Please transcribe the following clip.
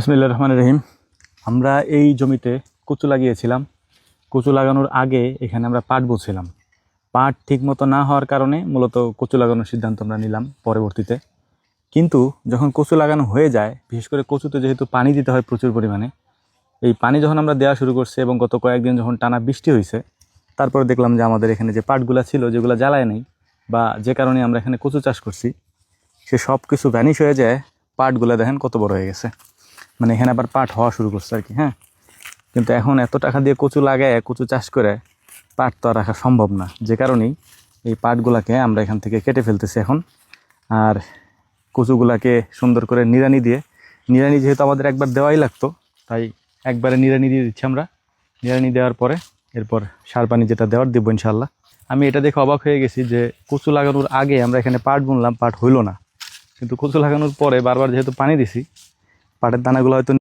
বিসমিল্লাহির রহমানির রহিম। আমরা এই জমিতে কচু লাগিয়েছিলাম। কচু লাগানোর আগে এখানে আমরা পাট বুনছিলাম। পাট ঠিকমতো না হওয়ার কারণে মূলত কচু লাগানোর সিদ্ধান্ত আমরা নিলাম পরবর্তীতে। কিন্তু যখন কচু লাগানো হয়ে যায়, বিশেষ করে কচুতে যেহেতু পানি দিতে হয় প্রচুর পরিমাণে, এই পানি যখন আমরা দেওয়া শুরু করছি এবং গত কয়েকদিন যখন টানা বৃষ্টি হয়েছে, তারপরে দেখলাম যে আমাদের এখানে যে পাটগুলা ছিল, যেগুলো জ্বালায় নেই বা যে কারণে আমরা এখানে কচু চাষ করছি, সে সব কিছু ভ্যানিশ হয়ে যায়। পাটগুলো দেখেন কত বড় হয়ে গেছে, মানে এখানে আবার পাট হওয়া শুরু করছে আর কি। হ্যাঁ, কিন্তু এখন এত টাকা দিয়ে কচু লাগায় কচু চাষ করে পাট তো আর রাখা সম্ভব না, যে কারণেই এই পাটগুলাকে আমরা এখান থেকে কেটে ফেলতেছি এখন। আর কচুগুলাকে সুন্দর করে নিড়ানি দিয়ে, নিড়ানি যেহেতু আমাদের একবার দেওয়াই লাগতো, তাই একবারে নিড়ানি দিয়ে দিচ্ছি আমরা। নিড়ানি দেওয়ার পরে এরপর সার পানি যেটা দেওয়ার দেবো ইনশাল্লাহ। আমি এটা দেখে অবাক হয়ে গেছি যে কচু লাগানোর আগে আমরা এখানে পাট বুনলাম, পাট হইলো না, কিন্তু কচু লাগানোর পরে বারবার যেহেতু পানি দিছি, পাটের দানাগুলো হয়তো